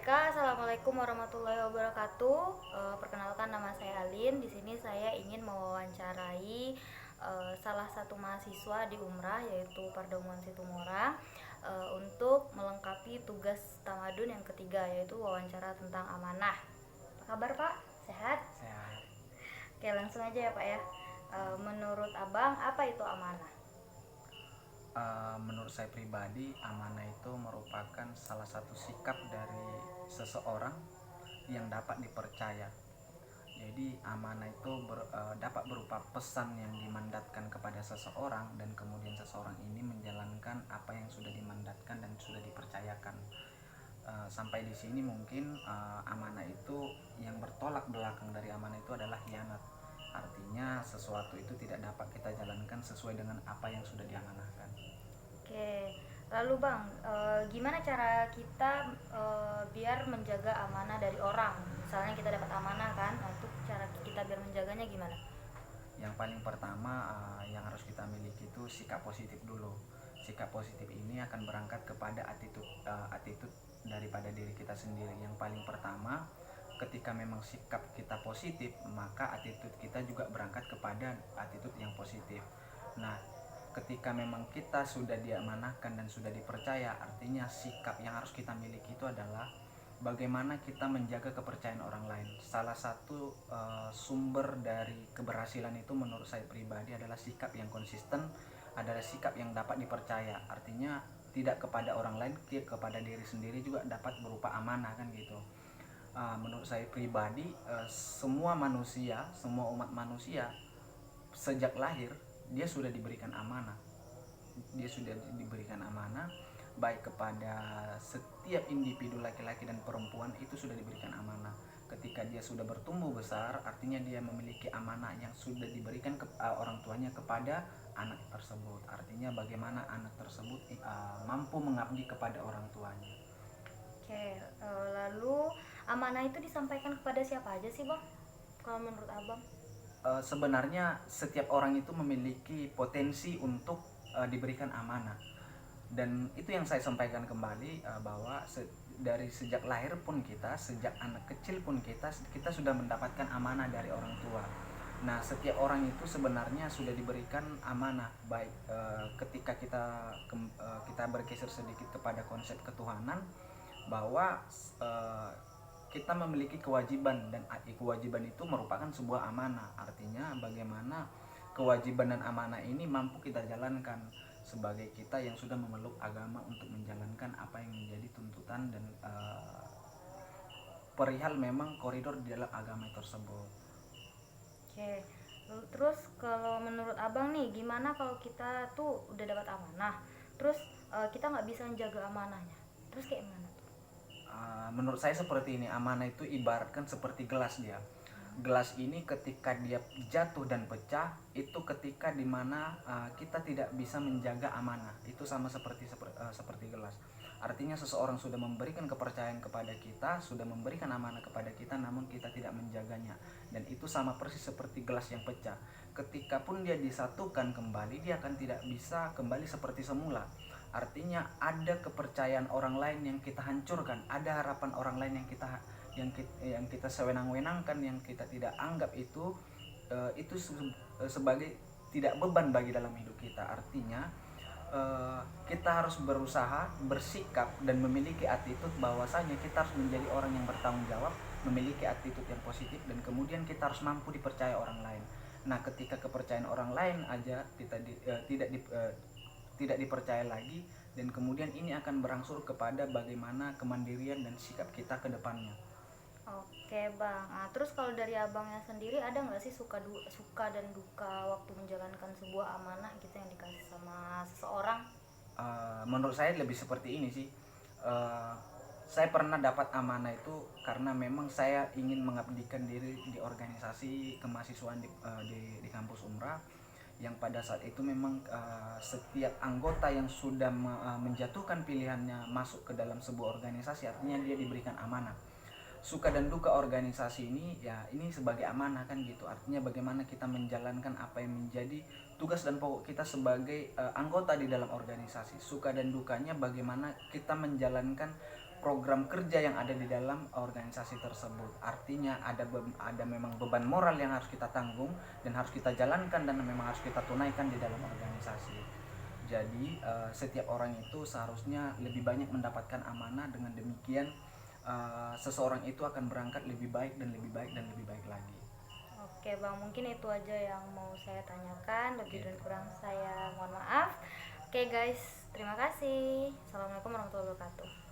Kak, assalamualaikum warahmatullahi wabarakatuh. Perkenalkan nama saya Alin. Di sini saya ingin mewawancarai salah satu mahasiswa di Umrah yaitu Pardamuan Situmorang untuk melengkapi tugas tamadun yang ketiga yaitu wawancara tentang amanah. Apa kabar Pak? Sehat? Sehat. Oke, langsung aja ya Pak ya. Menurut Abang apa itu amanah? Menurut saya pribadi, amanah itu merupakan salah satu sikap dari seseorang yang dapat dipercaya. Jadi amanah itu dapat berupa pesan yang dimandatkan kepada seseorang dan kemudian seseorang ini menjalankan apa yang sudah dimandatkan dan sudah dipercayakan. Sampai di sini mungkin amanah itu yang bertolak belakang dari amanah itu adalah khianat. Artinya sesuatu itu tidak dapat kita jalankan sesuai dengan apa yang sudah diamanahkan. Oke, lalu Bang, gimana cara kita biar menjaga amanah dari orang? Misalnya kita dapat amanah kan, nah, itu cara kita biar menjaganya gimana? Yang paling pertama yang harus kita miliki itu sikap positif dulu. Sikap positif ini akan berangkat kepada attitude daripada diri kita sendiri. Yang paling pertama, ketika memang sikap kita positif, maka attitude kita juga berangkat kepada attitude yang positif. Nah, ketika memang kita sudah diamanahkan dan sudah dipercaya, artinya sikap yang harus kita miliki itu adalah bagaimana kita menjaga kepercayaan orang lain. Salah satu sumber dari keberhasilan itu menurut saya pribadi adalah sikap yang konsisten, adalah sikap yang dapat dipercaya. Artinya tidak kepada orang lain, kepada diri sendiri juga dapat berupa amanah kan gitu. Menurut saya pribadi, semua manusia, semua umat manusia sejak lahir dia sudah diberikan amanah. Dia sudah diberikan amanah baik kepada setiap individu laki-laki dan perempuan itu sudah diberikan amanah. Ketika dia sudah bertumbuh besar, artinya dia memiliki amanah yang sudah diberikan ke orang tuanya kepada anak tersebut. Artinya bagaimana anak tersebut mampu mengabdi kepada orang tuanya. Oke, lalu amanah itu disampaikan kepada siapa aja sih Bang? Kalau menurut Abang? Sebenarnya setiap orang itu memiliki potensi untuk diberikan amanah, dan itu yang saya sampaikan kembali, bahwa dari sejak lahir pun kita, sejak anak kecil pun kita sudah mendapatkan amanah dari orang tua. Nah, setiap orang itu sebenarnya sudah diberikan amanah, baik ketika kita bergeser sedikit kepada konsep ketuhanan, bahwa kita memiliki kewajiban, dan kewajiban itu merupakan sebuah amanah. Artinya bagaimana kewajiban dan amanah ini mampu kita jalankan sebagai kita yang sudah memeluk agama untuk menjalankan apa yang menjadi tuntutan dan perihal memang koridor di dalam agama tersebut. Oke, terus kalau menurut Abang nih, gimana kalau kita tuh udah dapat amanah, terus kita nggak bisa menjaga amanahnya, terus kayak gimana tuh? Menurut saya seperti ini, amanah itu ibaratkan seperti gelas dia. Gelas ini ketika dia jatuh dan pecah, itu ketika dimana kita tidak bisa menjaga amanah. Itu sama seperti gelas. Artinya seseorang sudah memberikan kepercayaan kepada kita, sudah memberikan amanah kepada kita, namun kita tidak menjaganya. Dan itu sama persis seperti gelas yang pecah. Ketika pun dia disatukan kembali, dia akan tidak bisa kembali seperti semula. Artinya ada kepercayaan orang lain yang kita hancurkan, ada harapan orang lain yang kita sewenang-wenangkan, yang kita tidak anggap itu sebagai tidak beban bagi dalam hidup kita. Artinya kita harus berusaha bersikap dan memiliki attitude bahwasanya kita harus menjadi orang yang bertanggung jawab, memiliki attitude yang positif, dan kemudian kita harus mampu dipercaya orang lain. Nah, ketika kepercayaan orang lain aja tidak dipercaya lagi, dan kemudian ini akan berangsur kepada bagaimana kemandirian dan sikap kita ke depannya. Oke Bang, terus kalau dari Abangnya sendiri ada nggak sih suka dan duka waktu menjalankan sebuah amanah gitu yang dikasih sama seseorang? Menurut saya lebih seperti ini sih. Uh, saya pernah dapat amanah itu karena memang saya ingin mengabdikan diri di organisasi kemahasiswaan di kampus Umrah, yang pada saat itu memang setiap anggota yang sudah menjatuhkan pilihannya masuk ke dalam sebuah organisasi, artinya dia diberikan amanah. Suka dan duka organisasi ini, ya ini sebagai amanah kan gitu. Artinya bagaimana kita menjalankan apa yang menjadi tugas dan pokok kita sebagai anggota di dalam organisasi. Suka dan dukanya bagaimana kita menjalankan program kerja yang ada di dalam organisasi tersebut. Artinya ada memang beban moral yang harus kita tanggung dan harus kita jalankan dan memang harus kita tunaikan di dalam organisasi. Jadi setiap orang itu seharusnya lebih banyak mendapatkan amanah, dengan demikian seseorang itu akan berangkat lebih baik dan lebih baik dan lebih baik lagi. Oke Bang, mungkin itu aja yang mau saya tanyakan. Lebih dan Gitu. kurang saya mohon maaf. Oke guys, terima kasih. Assalamualaikum warahmatullahi wabarakatuh.